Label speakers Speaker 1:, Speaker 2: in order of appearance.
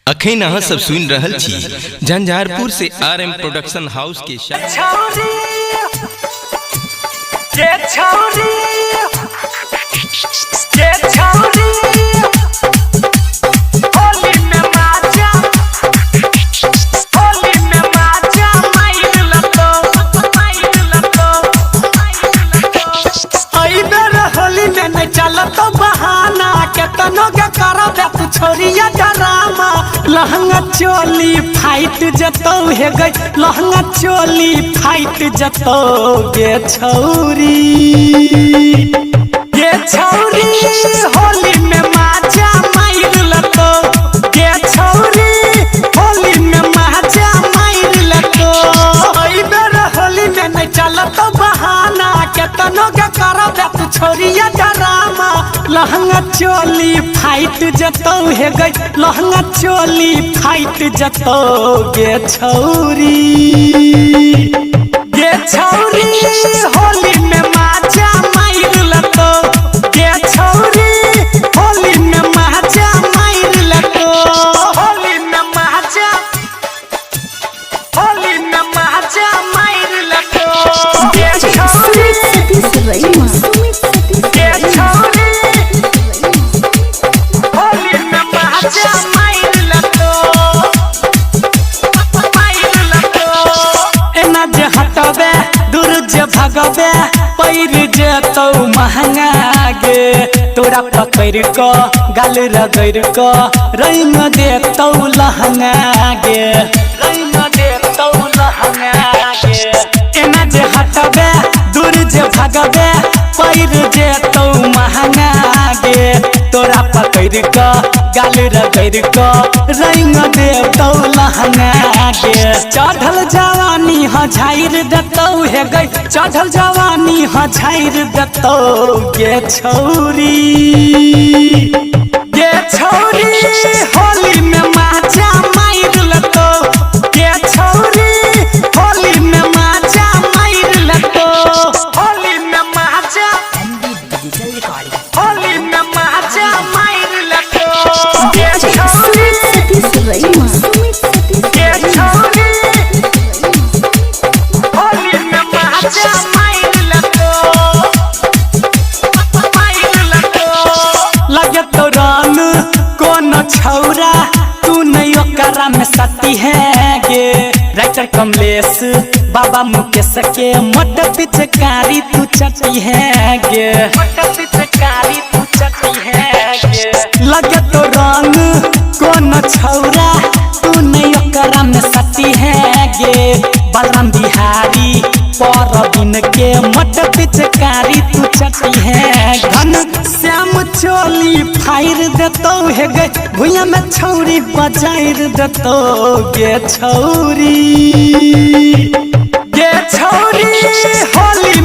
Speaker 1: अखन अहाँ सब सुन रहल छी झंझारपुर से RM प्रोडक्शन हाउस के
Speaker 2: छोरिया डरामा लहंगा चोली फाइट जतो हे गई लहंगा चोली फाइट जतो गे छौरी होली में माजा मार लतो गे छौरी होली में माजा मार लतो ई बेर होली में नहीं चलतो बहाना केतनो के करब तू छोरिया डरामा लहंगा चोली फाइट जतो हे गई लहंगा चोली फाइट जतो गे छौरी होली में माजा मार लतो गे छौरी होली में माजा मार लतो होली में माजा मार लतो गे छौरी हटबे दूर जे भगबे पैर जेतौ महंगा गे तोरा पकड़ क गाल रगड़ क रंग देतौ लहंगा गे एना जे हटबे दूर जे भगबे पैर जेतौ महंगा गे तोरा पकड़ क गाल रगड़ क रंग देतौ लहंगा गे चढ़ल जवानी झाइर दतो हे गई चढ़ल जवानी झाइर दतो गे छौरी होली में माजा मार लतो गे छौरी होली में माजा मार लतो होली में माजा मार लतो गे छौरी लगे तो रंग कौन छौरा तू नहीं ओकरा में सती है गे राइटर कमलेश बाबा मुकेश के मोट पिचकारी तू चटी है गे लगे तो रंग कौन छौरा तू नहीं ओकरा में सती है गे बलराम बिहारी परबिन के मट पिचकारी तू चटी है घन श्याम चोली फायर देतो हे गई भुइया में छौरी बजाइर देतो गे छौरी होली